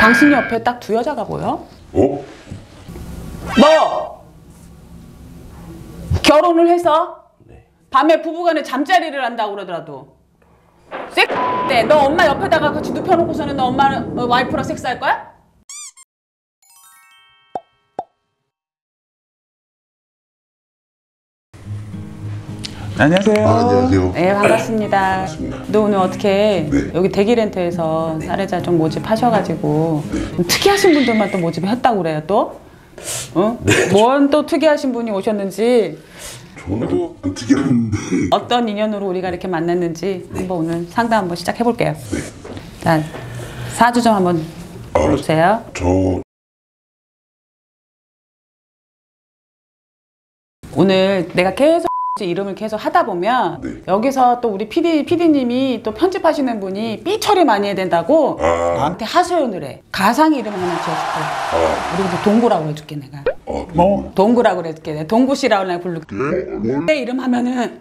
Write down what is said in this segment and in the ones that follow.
당신 옆에 딱 두 여자가 보여? 어? 너 결혼을 해서 밤에 부부간에 잠자리를 한다고 그러더라도 섹스 너 엄마 옆에다가 같이 눕혀놓고서는 너 엄마는 와이프랑 섹스할 거야? 안녕하세요. 안녕하세요. 네, 반갑습니다. 반갑습니다. 너 오늘 어떻게 네. 여기 대기렌터에서 사례자 좀 모집하셔가지고 좀 특이하신 분들만 또 모집했다고 그래요 또? 어? 뭔 또 특이하신 분이 오셨는지 저는 안 특이한데. 어떤 인연으로 우리가 이렇게 만났는지 한번 오늘 상담 한번 시작해볼게요. 자, 사주 좀 한번 볼게요. 오늘 내가 계속 이름을 계속 하다 보면 여기서 또 우리 PD님이 또 편집하시는 분이 삐 처리 많이 해야 된다고 나한테 하소연을 해. 가상 이름 하나 지어줄게. 우리 이제 동구라고 해줄게 내가. 동구라고 해줄게. 내가 동구씨라고 내가 부를게. 내 이름 하면은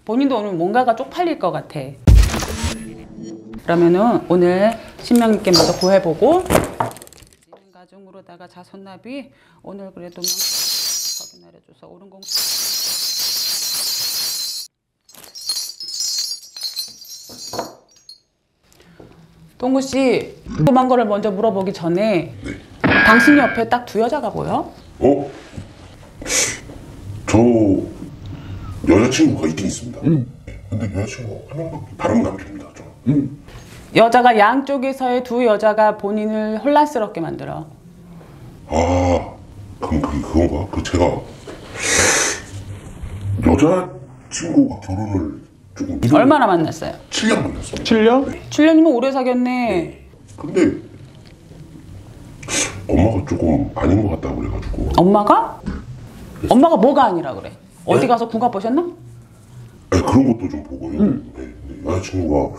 본인도 오늘 뭔가가 쪽팔릴 것 같아. 그러면은 오늘 신명님께 먼저 구해보고 가중으로다가 자손납이 오늘 그래도 확인해줘서 옳은 공. 동구씨, 궁금한 거를 먼저 물어보기 전에 당신 옆에 딱 두 여자가 보여? 어? 저 여자친구가 있긴 있습니다. 근데 여자친구 한 명밖에 바람 남깁니다. 저는. 여자가 양쪽에서의 두 여자가 본인을 혼란스럽게 만들어. 아, 그럼 그게 그건가? 그 제가 여자친구가 결혼을 조금 얼마나 만났어요? 7년 만났습니다. 7년? 7년이면 오래 사귀었네. 근데 엄마가 조금 아닌 것 같다고 그래가지고. 엄마가? 엄마가 뭐가 아니라 그래? 어디 가서 국화 보셨나? 아니, 그런 것도 좀 보고요. 네, 여자친구가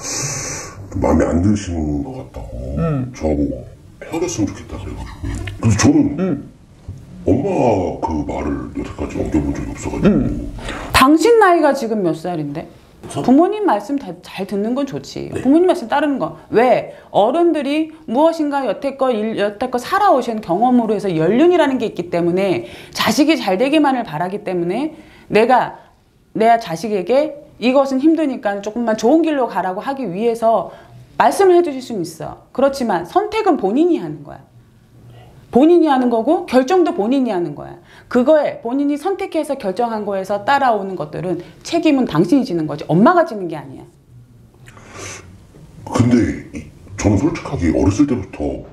좀 마음에 안 드시는 것 같다고 저하고 헤어졌으면 좋겠다 그래가지고. 그래서 저는 엄마 그 말을 여태까지 옮겨본 적이 없어가지고. 당신 나이가 지금 몇 살인데? 부모님 말씀 잘 듣는 건 좋지. 부모님 말씀 따르는 거. 왜? 어른들이 무엇인가 여태껏 살아오신 경험으로 해서 연륜이라는 게 있기 때문에 자식이 잘 되기만을 바라기 때문에 내가 내 자식에게 이것은 힘드니까 조금만 좋은 길로 가라고 하기 위해서 말씀을 해주실 수는 있어. 그렇지만 선택은 본인이 하는 거야. 본인이 하는 거고 결정도 본인이 하는 거야. 그거에 본인이 선택해서 결정한 거에서 따라오는 것들은 책임은 당신이 지는 거지 엄마가 지는 게 아니야. 근데 저는 솔직하게 어렸을 때부터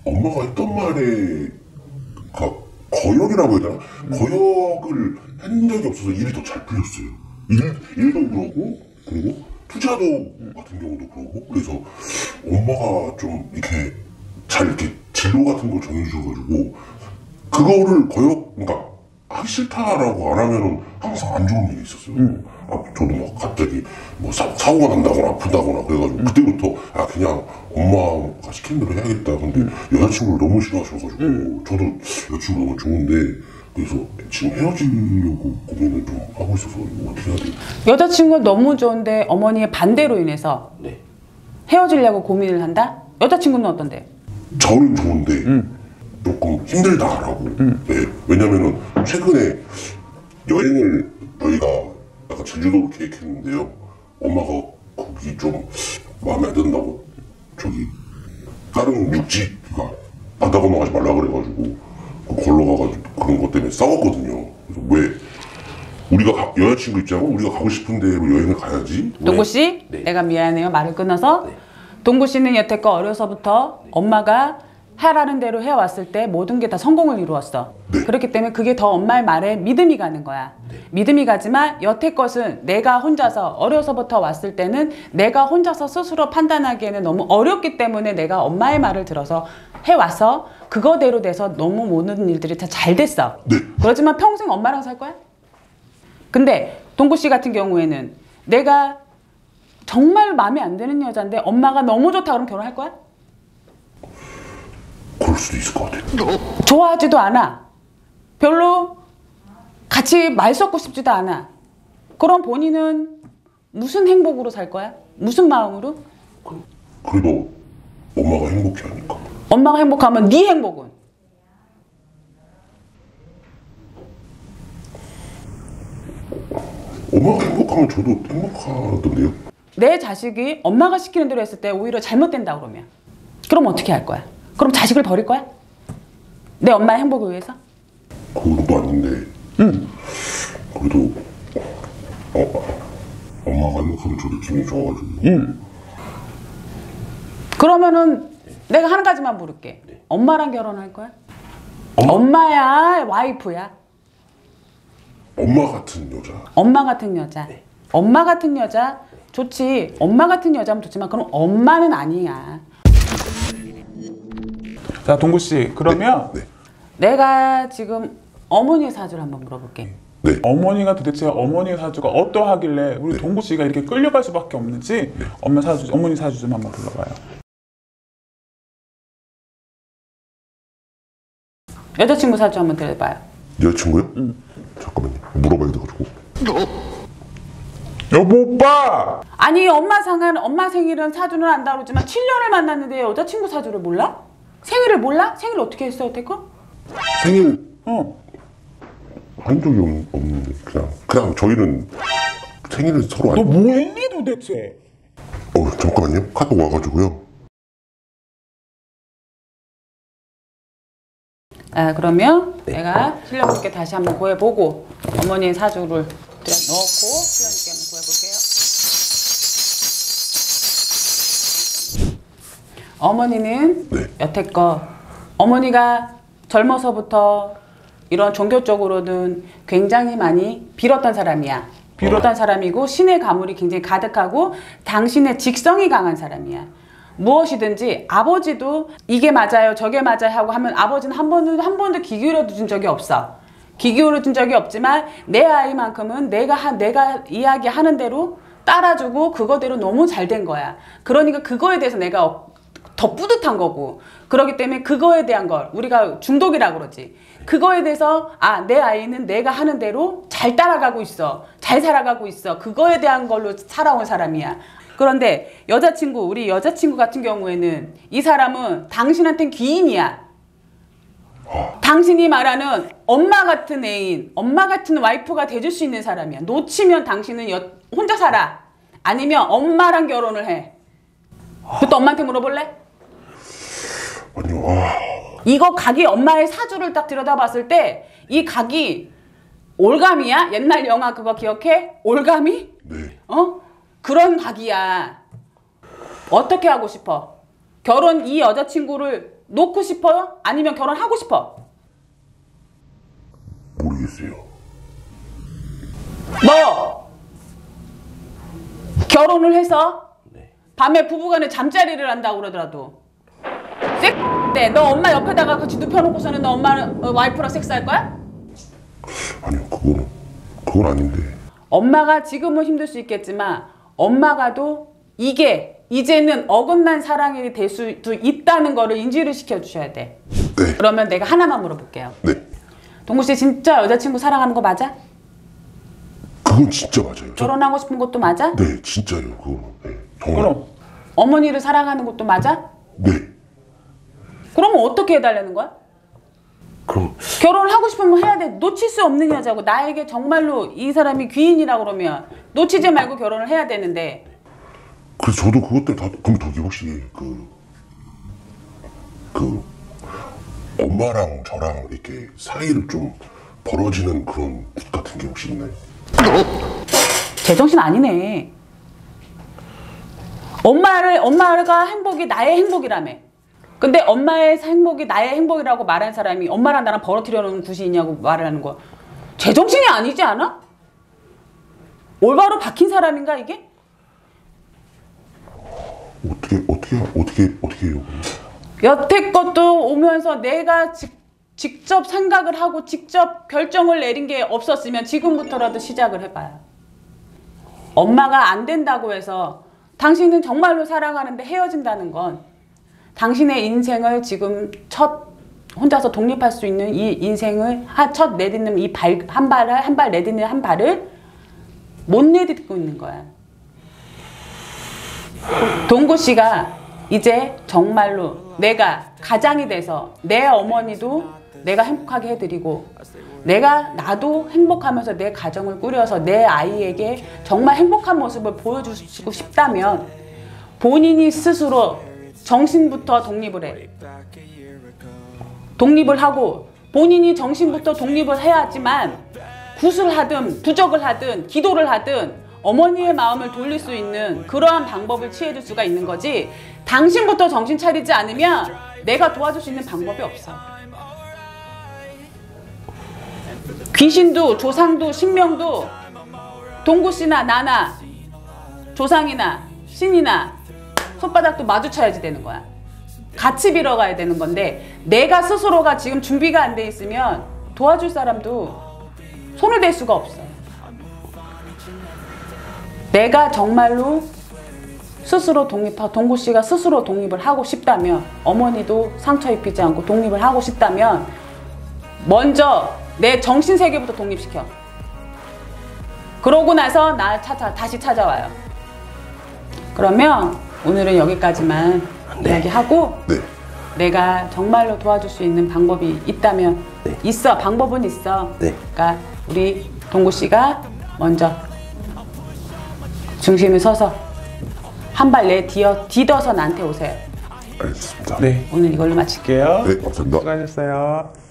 엄마가 했던 말에 거역이라고 해야 되나? 거역을 한 적이 없어서 일이 더 잘 풀렸어요. 일도 그러고 그리고 투자도 같은 경우도 그러고. 그래서 엄마가 좀 이렇게 잘 이렇게 진로 같은 걸 정해주셔가지고 그거를 그러니까 하기 싫다라고 안 하면은 항상 안 좋은 일이 있었어요. 저도 막 갑자기 뭐 사고가 난다거나 아프다거나 그래가지고 그때부터 그냥 엄마가 시킨 대로 해야겠다. 근데 여자친구를 너무 싫어하셔가지고 저도 여자친구 너무 좋은데 그래서 지금 헤어지려고 고민을 좀 하고 있어서 이거 어떻게 해야 돼요? 여자친구가 너무 좋은데 어머니의 반대로 인해서 헤어지려고 고민을 한다? 여자친구는 어떤데? 저는 좋은데 조금 힘들다라고. 네. 왜냐면은 최근에 여행을 저희가 약간 제주도로 계획했는데요. 엄마가 거기 좀 마음에 안 든다고 저기 다른 육지가 바다 건너가지 말라 그래가지고 걸러가가지고 그런 것 때문에 싸웠거든요. 그래서 왜 우리가 여자친구 입장은 우리가 가고 싶은 데로 여행을 가야지. 동구씨, 내가 미안해요. 말을 끊어서. 동구씨는 여태껏 어려서부터 엄마가 하라는 대로 해왔을 때 모든 게 다 성공을 이루었어. 그렇기 때문에 그게 더 엄마의 말에 믿음이 가는 거야. 믿음이 가지만 여태껏은 내가 혼자서 어려서부터 왔을 때는 내가 혼자서 스스로 판단하기에는 너무 어렵기 때문에 내가 엄마의 말을 들어서 해와서 그거대로 돼서 너무 모든 일들이 다 잘 됐어. 그렇지만 평생 엄마랑 살 거야? 근데 동구씨 같은 경우에는 내가 정말 마음에 안 드는 여자인데 엄마가 너무 좋다 그러면 결혼할 거야? 그럴 수도 있을 것 같아요. 좋아하지도 않아. 별로 같이 말 섞고 싶지도 않아. 그럼 본인은 무슨 행복으로 살 거야? 무슨 마음으로? 그래도 엄마가 행복해 하니까. 엄마가 행복하면 네 행복은? 엄마가 행복하면 저도 행복하던데요? 내 자식이 엄마가 시키는 대로 했을 때 오히려 잘못된다 그러면 그럼 어떻게 할 거야? 그럼 자식을 버릴 거야? 내 엄마의 행복을 위해서? 그건 또 아닌데 그래도 엄마가 행복하면 저도 기분이 좋아가지고 그러면은 내가 한 가지만 물을게. 엄마랑 결혼할 거야? 엄마야? 와이프야? 엄마 같은 여자. 엄마 같은 여자. 엄마 같은 여자 좋지. 엄마 같은 여자면 좋지만 그럼 엄마는 아니야. 자, 동구 씨, 그러면 네. 내가 지금 어머니의 사주를 한번 물어볼게. 네. 어머니가 도대체 어머니의 사주가 어떠하길래 우리 동구 씨가 이렇게 끌려갈 수밖에 없는지 어머니 사주 좀 한번 불러봐요. 여자친구 사주 한번 들어봐요. 여자친구요? 잠깐만요. 물어봐야 돼가지고. 여보 오빠! 아니 엄마 생일은 사주는 안다 그러지만 7년을 만났는데 여자친구 사주를 몰라? 생일을 몰라? 생일 어떻게 했어 여태껏? 생일 어. 한 적이 없는데 그냥 저희는 생일은 서로 너 뭐 했니 도대체? 잠깐만요. 카톡 와가지고요. 그러면 내가 신령님께 다시 한번 구해보고 어머니의 사주를 넣고 신령님께 한번 구해볼게요. 어머니는 네. 여태껏 어머니가 젊어서부터 이런 종교적으로는 굉장히 많이 빌었던 사람이야. 빌었던 사람이고 신의 가물이 굉장히 가득하고 당신의 직성이 강한 사람이야. 무엇이든지 아버지도 이게 맞아요 저게 맞아요 하고 하면 아버지는 한 번도 귀 기울여 준 적이 없어. 귀 기울여 준 적이 없지만 내 아이만큼은 내가 이야기하는 대로 따라주고 그거대로 너무 잘 된 거야. 그러니까 그거에 대해서 내가 더 뿌듯한 거고 그렇기 때문에 그거에 대한 걸 우리가 중독이라고 그러지. 그거에 대해서 내 아이는 내가 하는 대로 잘 따라가고 있어. 잘 살아가고 있어. 그거에 대한 걸로 살아온 사람이야. 그런데 우리 여자친구 같은 경우에는 이 사람은 당신한텐 귀인이야. 당신이 말하는 엄마 같은 애인, 엄마 같은 와이프가 돼줄 수 있는 사람이야. 놓치면 당신은 혼자 살아. 아니면 엄마랑 결혼을 해. 그것도 엄마한테 물어볼래? 아니요. 이거 각이 엄마의 사주를 딱 들여다봤을 때 이 각이 올가미야? 옛날 영화 그거 기억해? 올가미? 네. 그런 각이야. 어떻게 하고 싶어? 이 여자친구를 놓고 싶어요? 아니면 결혼하고 싶어? 모르겠어요. 너 결혼을 해서 밤에 부부간에 잠자리를 한다고 그러더라도 너 엄마 옆에다가 같이 눕혀놓고서는 너 와이프랑 섹스할 거야? 아니요. 그건 아닌데. 엄마가 지금은 힘들 수 있겠지만 엄마가도 이게 이제는 어긋난 사랑이 될 수도 있다는 거를 인지를 시켜주셔야 돼. 네. 그러면 내가 하나만 물어볼게요. 네. 동구씨 진짜 여자친구 사랑하는 거 맞아? 그건 진짜 맞아요. 결혼하고 싶은 것도 맞아? 네, 진짜요. 그거. 네, 정말. 그럼 어머니를 사랑하는 것도 맞아? 네. 그러면 어떻게 해달라는 거야? 그럼 결혼을 하고 싶으면 해야 돼. 놓칠 수 없는 여자고 나에게 정말로 이 사람이 귀인이라 그러면 놓치지 말고 결혼을 해야 되는데. 그래서 저도 그것 때문에 그럼 저기 혹시 엄마랑 저랑 이렇게 사이를 좀 벌어지는 그런 굿 같은 게 혹시 있나요? 제정신 아니네. 엄마가 행복이 나의 행복이라며. 근데 엄마의 행복이 나의 행복이라고 말하는 사람이 엄마랑 나랑 벌어뜨려 놓은 굿이 있냐고 말을 하는 거. 제정신이 아니지 않아? 올바로 박힌 사람인가 이게? 어떻게 해요? 여태껏도 오면서 내가 직접 생각을 하고 직접 결정을 내린 게 없었으면 지금부터라도 시작을 해봐요. 엄마가 안 된다고 해서 당신은 정말로 사랑하는데 헤어진다는 건 당신의 인생을 지금 혼자서 독립할 수 있는 이 인생을 첫 내딛는 한 발 내딛는 한 발을 못 내딛고 있는 거야. 동구 씨가 이제 정말로 내가 가장이 돼서 내 어머니도 내가 행복하게 해드리고 나도 행복하면서 내 가정을 꾸려서 내 아이에게 정말 행복한 모습을 보여주고 싶다면 본인이 스스로 정신부터 독립을 해. 독립을 하고 본인이 정신부터 독립을 해야지만 굿을 하든 부적을 하든 기도를 하든 어머니의 마음을 돌릴 수 있는 그러한 방법을 취해줄 수가 있는 거지. 당신부터 정신 차리지 않으면 내가 도와줄 수 있는 방법이 없어. 귀신도 조상도 신명도 동구씨나 나나 조상이나 신이나 손바닥도 마주쳐야지 되는 거야. 같이 빌어가야 되는 건데 내가 스스로가 지금 준비가 안 돼 있으면 도와줄 사람도 손을 댈 수가 없어. 내가 정말로 스스로 동구씨가 스스로 독립을 하고 싶다면 어머니도 상처 입히지 않고 독립을 하고 싶다면 먼저 내 정신세계부터 독립시켜. 그러고 나서 나 다시 찾아와요. 그러면 오늘은 여기까지만 이야기하고 네. 내가 정말로 도와줄 수 있는 방법이 있다면 있어. 방법은 있어. 그러니까 우리 동구씨가 먼저 중심을 서서 한 발 디뎌서 나한테 오세요. 알겠습니다. 네. 오늘 이걸로 마칠게요. 게요. 네, 감사합니다. 수고하셨어요.